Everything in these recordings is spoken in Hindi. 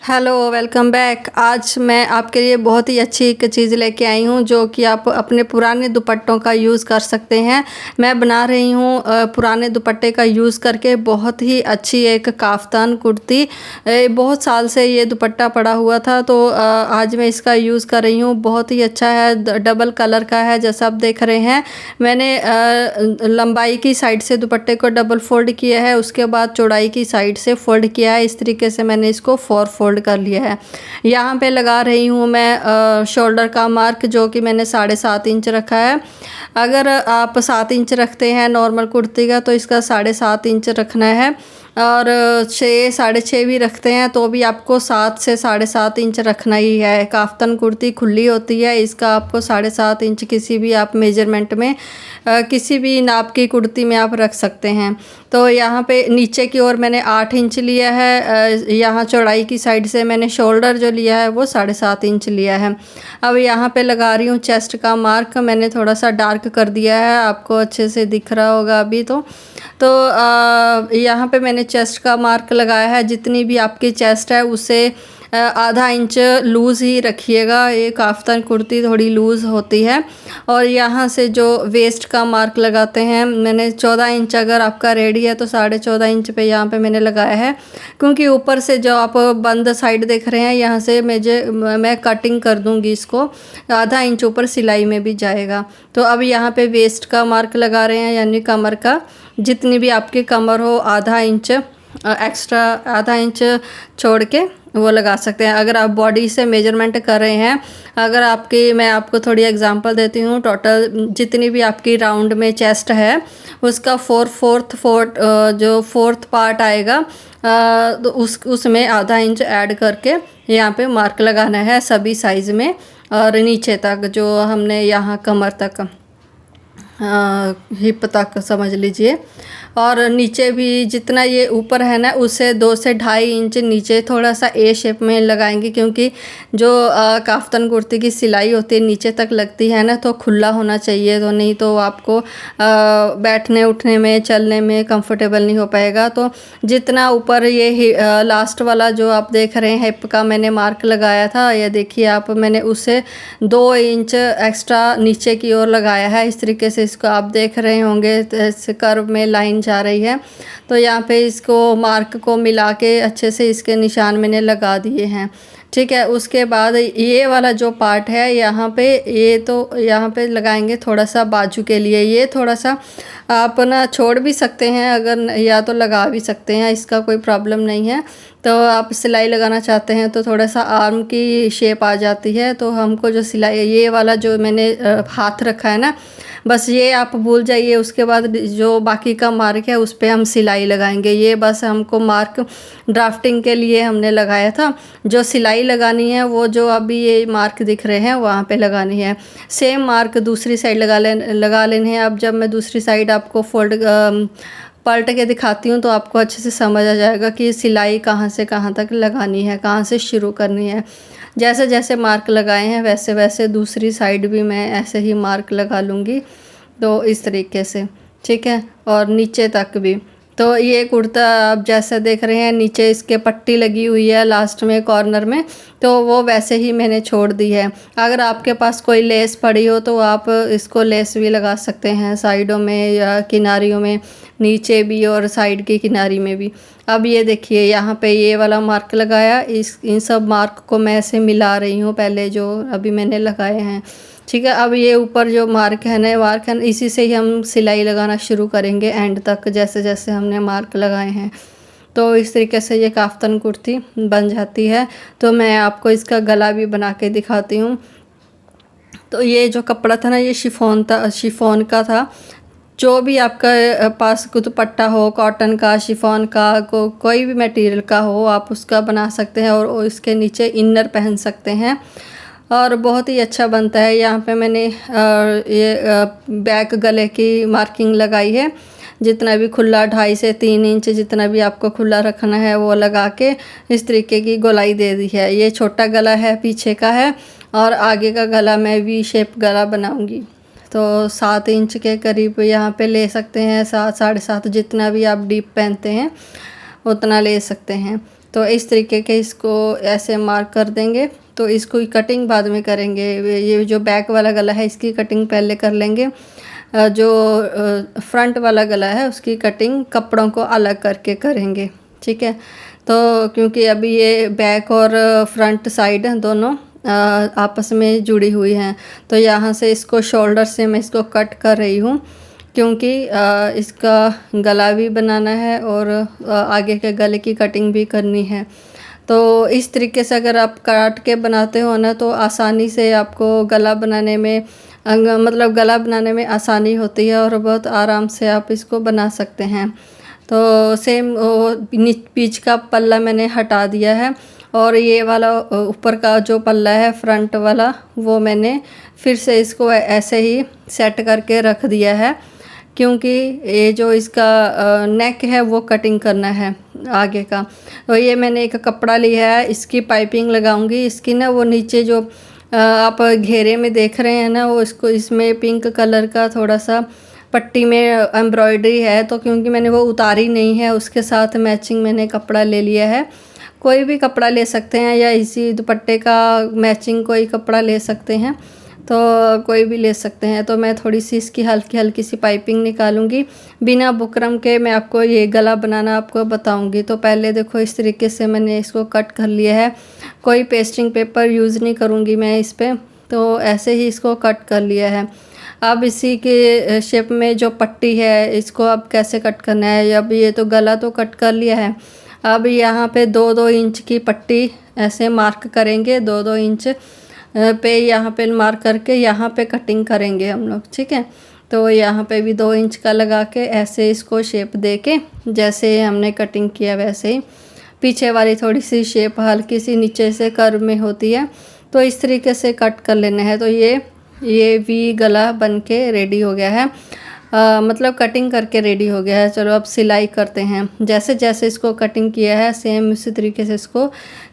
Hello, welcome back. आज मैं आपके लिए बहुत ही अच्छी एक चीज़ लेके आई हूँ जो कि आप अपने पुराने दुपट्टों का यूज़ कर सकते हैं। मैं बना रही हूँ पुराने दुपट्टे का यूज़ करके बहुत ही अच्छी एक काफ्तान कुर्ती। बहुत साल से ये दुपट्टा पड़ा हुआ था तो आज मैं इसका यूज़ कर रही हूँ। बहुत ही अच्छा है, डबल कलर का है जैसा आप देख रहे हैं। मैंने लंबाई की साइड से दुपट्टे को डबल फोल्ड किया है, उसके बाद चौड़ाई की साइड से फोल्ड किया है। इस तरीके से मैंने इसको 4 फोल्ड कर लिया है। यहाँ पे लगा रही हूँ मैं शोल्डर का मार्क जो कि मैंने 7.5 इंच रखा है। अगर आप 7 इंच रखते हैं नॉर्मल कुर्ती का तो इसका 7.5 इंच रखना है, और 6 6.5 भी रखते हैं तो भी आपको 7 से 7.5 इंच रखना ही है। काफ्तान कुर्ती खुली होती है, इसका आपको 7.5 इंच किसी भी आप मेजरमेंट में किसी भी नाप की कुर्ती में आप रख सकते हैं। तो यहाँ पे नीचे की ओर मैंने 8 इंच लिया है। यहाँ चौड़ाई की साइड से मैंने शोल्डर जो लिया है वो 7.5 इंच लिया है। अब यहाँ पे लगा रही हूँ चेस्ट का मार्क। मैंने थोड़ा सा डार्क कर दिया है, आपको अच्छे से दिख रहा होगा अभी तो यहाँ पे मैंने चेस्ट का मार्क लगाया है। जितनी भी आपकी चेस्ट है उसे आधा इंच लूज़ ही रखिएगा। ये काफ्तान कुर्ती थोड़ी लूज़ होती है। और यहाँ से जो वेस्ट का मार्क लगाते हैं मैंने 14 इंच, अगर आपका रेडी है तो 14.5 इंच पे यहाँ पे मैंने लगाया है, क्योंकि ऊपर से जो आप बंद साइड देख रहे हैं यहाँ से मैं कटिंग कर दूँगी इसको। आधा इंच ऊपर सिलाई में भी जाएगा। तो अब यहाँ पे वेस्ट का मार्क लगा रहे हैं, यानी कमर का। जितनी भी आपकी कमर हो आधा इंच एक्स्ट्रा, आधा इंच छोड़ के वो लगा सकते हैं। अगर आप बॉडी से मेजरमेंट कर रहे हैं, अगर आपकी, मैं आपको थोड़ी एग्जांपल देती हूँ। टोटल जितनी भी आपकी राउंड में चेस्ट है उसका जो फोर्थ पार्ट आएगा तो उसमें आधा इंच ऐड करके यहाँ पे मार्क लगाना है सभी साइज़ में, और नीचे तक जो हमने यहाँ कमर तक हिप तक समझ लीजिए। और नीचे भी जितना ये ऊपर है ना उससे 2 से 2.5 इंच नीचे थोड़ा सा ए शेप में लगाएंगे, क्योंकि जो काफ्तान कुर्ती की सिलाई होती है नीचे तक लगती है ना, तो खुला होना चाहिए। तो नहीं तो आपको बैठने उठने में चलने में कंफर्टेबल नहीं हो पाएगा। तो जितना ऊपर ये लास्ट वाला जो आप देख रहे हैं हिप का मैंने मार्क लगाया था, ये देखिए आप, मैंने उसे 2 इंच एक्स्ट्रा नीचे की ओर लगाया है। इस तरीके से इसको आप देख रहे होंगे, इस कर्व में लाइन जा रही है। तो यहाँ पे इसको मार्क को मिला के अच्छे से इसके निशान मैंने लगा दिए हैं। ठीक है, उसके बाद ये वाला जो पार्ट है यहाँ पे, ये तो यहाँ पे लगाएंगे थोड़ा सा बाजू के लिए। ये थोड़ा सा आप ना छोड़ भी सकते हैं, अगर या तो लगा भी सकते हैं, इसका कोई प्रॉब्लम नहीं है। तो आप सिलाई लगाना चाहते हैं तो थोड़ा सा आर्म की शेप आ जाती है। तो हमको जो सिलाई, ये वाला जो मैंने हाथ रखा है ना, बस ये आप भूल जाइए। उसके बाद जो बाकी का मार्क है उस पर हम सिलाई लगाएंगे। ये बस हमको मार्क ड्राफ्टिंग के लिए हमने लगाया था। जो सिलाई लगानी है वो जो अभी ये मार्क दिख रहे हैं वहाँ पे लगानी है। सेम मार्क दूसरी साइड लगा लेने हैं। अब जब मैं दूसरी साइड आपको पलट के दिखाती हूँ तो आपको अच्छे से समझ आ जाएगा कि सिलाई कहाँ से कहाँ तक लगानी है, कहाँ से शुरू करनी है। जैसे जैसे मार्क लगाए हैं वैसे वैसे दूसरी साइड भी मैं ऐसे ही मार्क लगा लूँगी। तो इस तरीके से, ठीक है, और नीचे तक भी। तो ये कुर्ता आप जैसे देख रहे हैं नीचे इसके पट्टी लगी हुई है लास्ट में कॉर्नर में, तो वो वैसे ही मैंने छोड़ दी है। अगर आपके पास कोई लेस पड़ी हो तो आप इसको लेस भी लगा सकते हैं साइडों में या किनारियों में, नीचे भी और साइड की किनारी में भी। अब ये देखिए यहाँ पे ये वाला मार्क लगाया, इन सब मार्क को मैं ऐसे मिला रही हूँ पहले जो अभी मैंने लगाए हैं। ठीक है, अब ये ऊपर जो मार्क है इसी से ही हम सिलाई लगाना शुरू करेंगे एंड तक, जैसे जैसे हमने मार्क लगाए हैं। तो इस तरीके से ये काफ्तान कुर्ती बन जाती है। तो मैं आपको इसका गला भी बना के दिखाती हूँ। तो ये जो कपड़ा था ना ये शिफॉन का था। जो भी आपका पास दुपट्टा हो, कॉटन का, शिफॉन का, कोई भी मटेरियल का हो, आप उसका बना सकते हैं और इसके नीचे इनर पहन सकते हैं और बहुत ही अच्छा बनता है। यहाँ पे मैंने ये बैक गले की मार्किंग लगाई है। जितना भी खुला 2.5 से 3 इंच जितना भी आपको खुला रखना है वो लगा के इस तरीके की गोलाई दे दी है। ये छोटा गला है, पीछे का है, और आगे का गला मैं वी शेप गला बनाऊंगी। तो 7 इंच के करीब यहाँ पे ले सकते हैं, 7 7.5 जितना भी आप डीप पहनते हैं उतना ले सकते हैं। तो इस तरीके के इसको ऐसे मार्क कर देंगे। तो इसको कटिंग बाद में करेंगे। ये जो बैक वाला गला है इसकी कटिंग पहले कर लेंगे। जो फ्रंट वाला गला है उसकी कटिंग कपड़ों को अलग करके करेंगे, ठीक है। तो क्योंकि अभी ये बैक और फ्रंट साइड दोनों आपस में जुड़ी हुई हैं, तो यहाँ से इसको शोल्डर से मैं इसको कट कर रही हूँ, क्योंकि इसका गला भी बनाना है और आगे के गले की कटिंग भी करनी है। तो इस तरीके से अगर आप काट के बनाते हो ना तो आसानी से आपको गला बनाने में मतलब गला बनाने में आसानी होती है और बहुत आराम से आप इसको बना सकते हैं। तो सेम बीच का पल्ला मैंने हटा दिया है और ये वाला ऊपर का जो पल्ला है फ्रंट वाला वो मैंने फिर से इसको ऐसे ही सेट करके रख दिया है, क्योंकि ये जो इसका नेक है वो कटिंग करना है आगे का। तो ये मैंने एक कपड़ा लिया है, इसकी पाइपिंग लगाऊंगी। इसकी ना वो नीचे जो आप घेरे में देख रहे हैं ना, वो इसको इसमें पिंक कलर का थोड़ा सा पट्टी में एम्ब्रॉयडरी है, तो क्योंकि मैंने वो उतारी नहीं है उसके साथ मैचिंग मैंने कपड़ा ले लिया है। कोई भी कपड़ा ले सकते हैं या इसी दुपट्टे का मैचिंग कोई कपड़ा ले सकते हैं, तो कोई भी ले सकते हैं। तो मैं थोड़ी सी इसकी हल्की हल्की सी पाइपिंग निकालूंगी। बिना बुकरम के मैं आपको ये गला बनाना आपको बताऊंगी। तो पहले देखो इस तरीके से मैंने इसको कट कर लिया है। कोई पेस्टिंग पेपर यूज़ नहीं करूंगी मैं इस पर, तो ऐसे ही इसको कट कर लिया है। अब इसी के शेप में जो पट्टी है इसको अब कैसे कट करना है। अब ये तो गला तो कट कर लिया है, अब यहाँ पे 2-2 इंच की पट्टी ऐसे मार्क करेंगे। 2-2 इंच पे यहाँ पे मार्क करके यहाँ पे कटिंग करेंगे हम लोग, ठीक है। तो यहाँ पे भी 2 इंच का लगा के ऐसे इसको शेप दे के जैसे हमने कटिंग किया वैसे ही पीछे वाली थोड़ी सी शेप हल्की सी नीचे से कर्व में होती है, तो इस तरीके से कट कर लेना है। तो ये वी गला बन के रेडी हो गया है, मतलब कटिंग करके रेडी हो गया है। चलो अब सिलाई करते हैं। जैसे जैसे इसको कटिंग किया है सेम उसी तरीके से इसको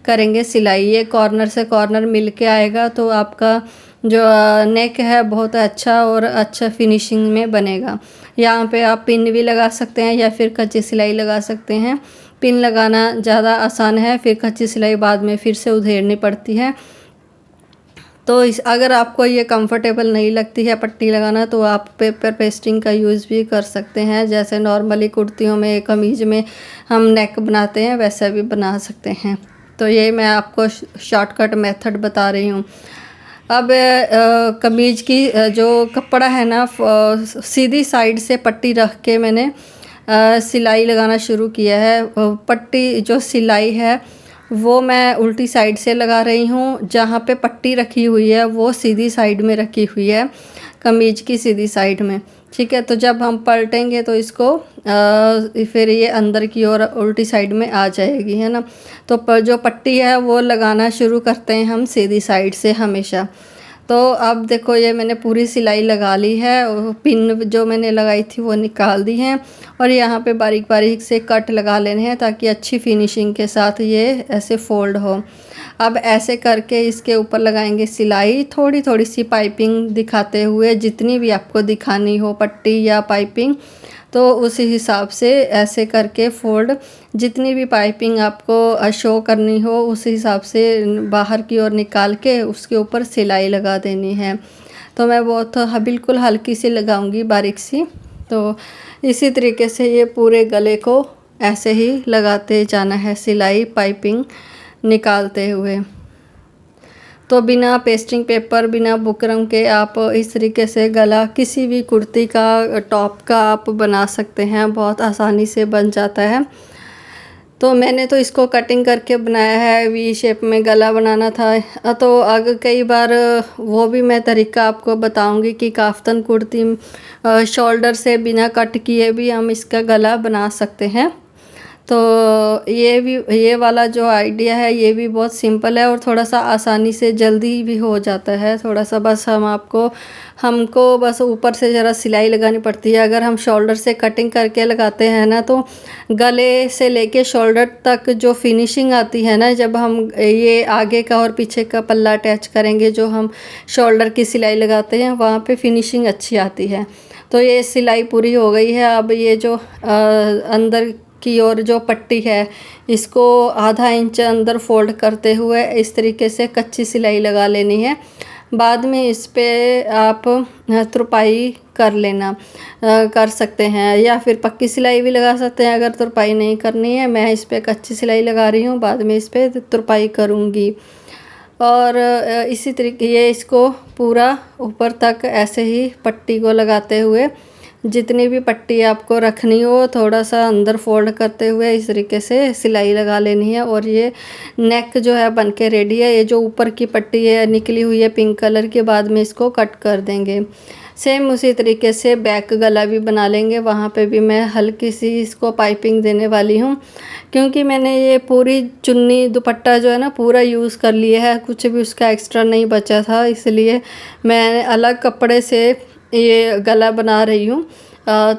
करेंगे सिलाई। ये कॉर्नर से कॉर्नर मिल के आएगा तो आपका जो नेक है बहुत अच्छा और अच्छा फिनिशिंग में बनेगा। यहाँ पे आप पिन भी लगा सकते हैं या फिर कच्ची सिलाई लगा सकते हैं। पिन लगाना ज़्यादा आसान है, फिर कच्ची सिलाई बाद में फिर से उधेड़नी पड़ती है। तो अगर आपको ये कंफर्टेबल नहीं लगती है पट्टी लगाना तो आप पेपर पेस्टिंग का यूज़ भी कर सकते हैं। जैसे नॉर्मली कुर्तियों में कमीज़ में हम नेक बनाते हैं वैसा भी बना सकते हैं। तो ये मैं आपको शॉर्टकट मेथड बता रही हूँ। अब कमीज़ की जो कपड़ा है ना सीधी साइड से पट्टी रख के मैंने सिलाई लगाना शुरू किया है। पट्टी जो सिलाई है वो मैं उल्टी साइड से लगा रही हूँ। जहाँ पे पट्टी रखी हुई है वो सीधी साइड में रखी हुई है, कमीज की सीधी साइड में, ठीक है। तो जब हम पलटेंगे तो इसको फिर ये अंदर की ओर उल्टी साइड में आ जाएगी, है ना। तो जो पट्टी है वो लगाना शुरू करते हैं हम सीधी साइड से हमेशा। तो अब देखो ये मैंने पूरी सिलाई लगा ली है, पिन जो मैंने लगाई थी वो निकाल दी हैं और यहाँ पे बारीक बारीक से कट लगा लेने हैं ताकि अच्छी फिनिशिंग के साथ ये ऐसे फोल्ड हो। अब ऐसे करके इसके ऊपर लगाएंगे सिलाई, थोड़ी थोड़ी सी पाइपिंग दिखाते हुए, जितनी भी आपको दिखानी हो पट्टी या पाइपिंग तो उसी हिसाब से ऐसे करके फोल्ड, जितनी भी पाइपिंग आपको शो करनी हो उस हिसाब से बाहर की ओर निकाल के उसके ऊपर सिलाई लगा देनी है। तो मैं बहुत बिल्कुल हल्की सी लगाऊंगी, बारीक सी। तो इसी तरीके से ये पूरे गले को ऐसे ही लगाते जाना है सिलाई पाइपिंग निकालते हुए। तो बिना पेस्टिंग पेपर बिना बुकरम के आप इस तरीके से गला किसी भी कुर्ती का टॉप का आप बना सकते हैं, बहुत आसानी से बन जाता है। तो मैंने तो इसको कटिंग करके बनाया है, वी शेप में गला बनाना था। तो आगे कई बार वो भी मैं तरीका आपको बताऊंगी कि काफ्तान कुर्ती शोल्डर से बिना कट किए भी हम इसका गला बना सकते हैं। तो ये वाला जो आइडिया है ये भी बहुत सिंपल है और थोड़ा सा आसानी से जल्दी भी हो जाता है। थोड़ा सा बस हमको बस ऊपर से ज़रा सिलाई लगानी पड़ती है। अगर हम शोल्डर से कटिंग करके लगाते हैं ना तो गले से लेके शोल्डर तक जो फिनिशिंग आती है ना, जब हम ये आगे का और पीछे का पल्ला अटैच करेंगे जो हम शोल्डर की सिलाई लगाते हैं वहाँ पे फिनिशिंग अच्छी आती है। तो ये सिलाई पूरी हो गई है। अब ये जो अंदर की ओर जो पट्टी है इसको आधा इंच अंदर फोल्ड करते हुए इस तरीके से कच्ची सिलाई लगा लेनी है। बाद में इस पे आप तुरपाई कर लेना कर सकते हैं, या फिर पक्की सिलाई भी लगा सकते हैं अगर तुरपाई नहीं करनी है। मैं इस पे कच्ची सिलाई लगा रही हूँ, बाद में इस पे तुरपाई करूँगी। और इसी तरीके ये इसको पूरा ऊपर तक ऐसे ही पट्टी को लगाते हुए जितनी भी पट्टी आपको रखनी हो थोड़ा सा अंदर फोल्ड करते हुए इस तरीके से सिलाई लगा लेनी है। और ये नेक जो है बन के रेडी है। ये जो ऊपर की पट्टी है निकली हुई है पिंक कलर के, बाद में इसको कट कर देंगे। सेम उसी तरीके से बैक गला भी बना लेंगे, वहाँ पे भी मैं हल्की सी इसको पाइपिंग देने वाली हूँ, क्योंकि मैंने ये पूरी चुन्नी दुपट्टा जो है ना पूरा यूज़ कर लिया है, कुछ भी उसका एक्स्ट्रा नहीं बचा था, इसलिए मैं अलग कपड़े से ये गला बना रही हूँ।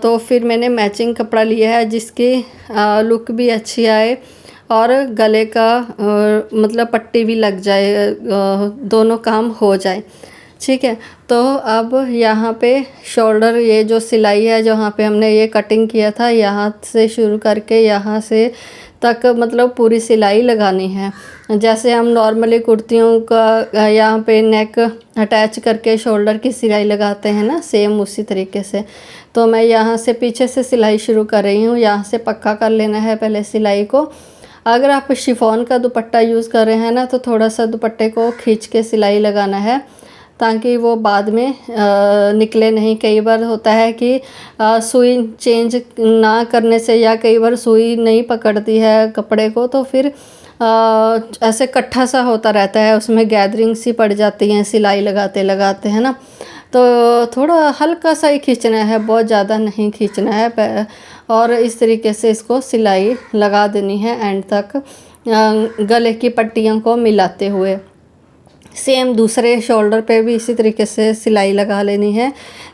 तो फिर मैंने मैचिंग कपड़ा लिया है जिसकी लुक भी अच्छी आए और गले का मतलब पट्टी भी लग जाए, दोनों काम हो जाए। ठीक है, तो अब यहाँ पे शोल्डर ये जो सिलाई है जहाँ पे हमने ये कटिंग किया था यहाँ से शुरू करके यहाँ से तक मतलब पूरी सिलाई लगानी है। जैसे हम नॉर्मली कुर्तियों का यहाँ पे नेक अटैच करके शोल्डर की सिलाई लगाते हैं ना, सेम उसी तरीके से। तो मैं यहाँ से पीछे से सिलाई शुरू कर रही हूँ, यहाँ से पक्का कर लेना है पहले सिलाई को। अगर आप शिफॉन का दुपट्टा यूज़ कर रहे हैं ना तो थोड़ा सा दुपट्टे को खींच के सिलाई लगाना है ताकि वो बाद में निकले नहीं। कई बार होता है कि सुई चेंज ना करने से या कई बार सुई नहीं पकड़ती है कपड़े को, तो फिर ऐसे इकट्ठा सा होता रहता है, उसमें गैदरिंग सी पड़ जाती हैं सिलाई लगाते लगाते, है ना। तो थोड़ा हल्का सा ही खींचना है, बहुत ज़्यादा नहीं खींचना है। और इस तरीके से इसको सिलाई लगा देनी है एंड तक गले की पट्टियों को मिलाते हुए। सेम दूसरे शोल्डर पे भी इसी तरीके से सिलाई लगा लेनी है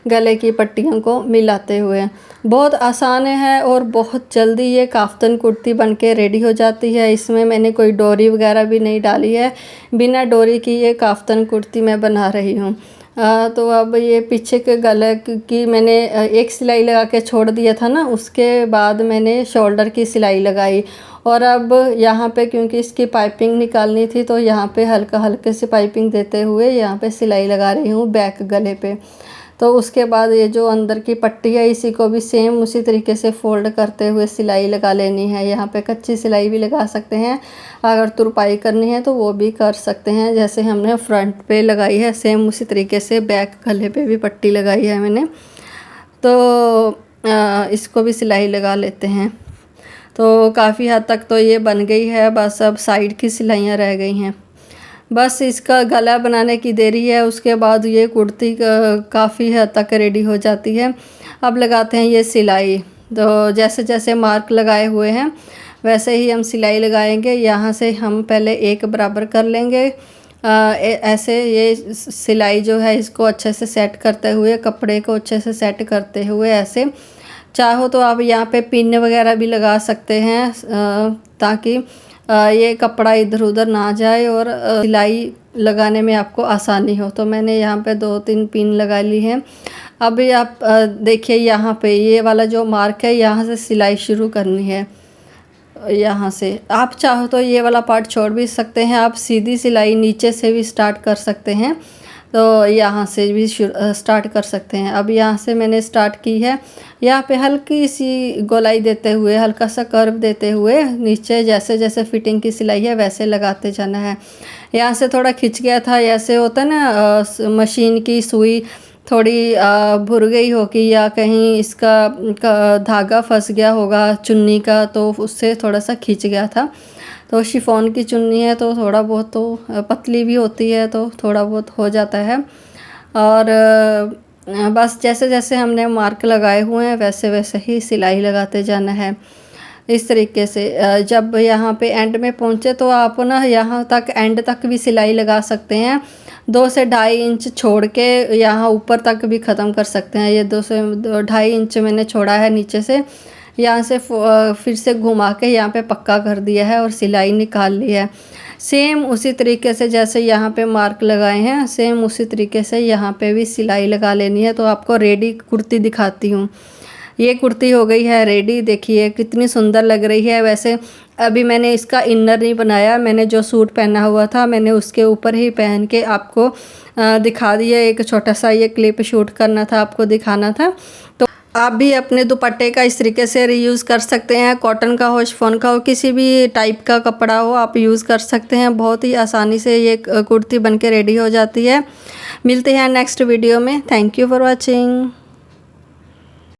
गले की पट्टियों को मिलाते हुए। बहुत आसान है और बहुत जल्दी ये काफ्तन कुर्ती बनके रेडी हो जाती है। इसमें मैंने कोई डोरी वगैरह भी नहीं डाली है, बिना डोरी की ये काफ्तन कुर्ती मैं बना रही हूँ। तो अब ये पीछे के गले की मैंने एक सिलाई लगा के छोड़ दिया था ना, उसके बाद मैंने शोल्डर की सिलाई लगाई। और अब यहाँ पे क्योंकि इसकी पाइपिंग निकालनी थी तो यहाँ पे हल्का हल्के से पाइपिंग देते हुए यहाँ पे सिलाई लगा रही हूँ बैक गले पे। तो उसके बाद ये जो अंदर की पट्टी है इसी को भी सेम उसी तरीके से फोल्ड करते हुए सिलाई लगा लेनी है। यहाँ पे कच्ची सिलाई भी लगा सकते हैं, अगर तुरपाई करनी है तो वो भी कर सकते हैं, जैसे हमने फ्रंट पे लगाई है सेम उसी तरीके से बैक गले पे भी पट्टी लगाई है मैंने। तो इसको भी सिलाई लगा लेते हैं। तो काफ़ी हद तक तो ये बन गई है, बस अब साइड की सिलाइयाँ रह गई हैं। बस इसका गला बनाने की देरी है, उसके बाद ये कुर्ती काफ़ी हद तक रेडी हो जाती है। अब लगाते हैं ये सिलाई। तो जैसे जैसे मार्क लगाए हुए हैं वैसे ही हम सिलाई लगाएंगे। यहाँ से हम पहले एक बराबर कर लेंगे। ऐसे ये सिलाई जो है इसको अच्छे से सेट करते हुए, कपड़े को अच्छे से सेट करते हुए, ऐसे चाहो तो आप यहाँ पे पिन वगैरह भी लगा सकते हैं ताकि ये कपड़ा इधर उधर ना जाए और सिलाई लगाने में आपको आसानी हो। तो मैंने यहाँ पे 2-3 पिन लगा ली हैं। अभी आप देखिए यहाँ पे ये वाला जो मार्क है यहाँ से सिलाई शुरू करनी है। यहाँ से आप चाहो तो ये वाला पार्ट छोड़ भी सकते हैं, आप सीधी सिलाई नीचे से भी स्टार्ट कर सकते हैं, तो यहाँ से भी स्टार्ट कर सकते हैं। अब यहाँ से मैंने स्टार्ट की है, यहाँ पे हल्की सी गोलाई देते हुए, हल्का सा कर्व देते हुए नीचे जैसे जैसे फिटिंग की सिलाई है वैसे लगाते जाना है। यहाँ से थोड़ा खिंच गया था, ऐसे होता है ना मशीन की सुई थोड़ी भुर गई होगी या कहीं इसका धागा फंस गया होगा चुन्नी का, तो उससे थोड़ा सा खिंच गया था। तो शिफॉन की चुन्नी है तो थोड़ा बहुत तो पतली भी होती है तो थोड़ा बहुत हो जाता है। और बस जैसे जैसे हमने मार्क लगाए हुए हैं वैसे वैसे ही सिलाई लगाते जाना है इस तरीके से। जब यहाँ पे एंड में पहुँचे तो आप ना यहाँ तक एंड तक भी सिलाई लगा सकते हैं। 2 से 2.5 इंच छोड़ के यहाँ ऊपर तक भी ख़त्म कर सकते हैं। ये 2 से 2.5 इंच मैंने छोड़ा है नीचे से, यहाँ से फिर से घुमा के यहाँ पे पक्का कर दिया है और सिलाई निकाल ली है। सेम उसी तरीके से जैसे यहाँ पे मार्क लगाए हैं सेम उसी तरीके से यहाँ पे भी सिलाई लगा लेनी है। तो आपको रेडी कुर्ती दिखाती हूँ। ये कुर्ती हो गई है रेडी। देखिए कितनी सुंदर लग रही है। वैसे अभी मैंने इसका इनर नहीं बनाया, मैंने जो सूट पहना हुआ था मैंने उसके ऊपर ही पहन के आपको दिखा दिया। एक छोटा सा ये क्लिप शूट करना था, आपको दिखाना था। तो आप भी अपने दुपट्टे का इस तरीके से रीयूज़ कर सकते हैं। कॉटन का हो, शिफॉन का हो, किसी भी टाइप का कपड़ा हो आप यूज़ कर सकते हैं। बहुत ही आसानी से ये कुर्ती बन के रेडी हो जाती है। मिलते हैं नेक्स्ट वीडियो में। Thank you for watching.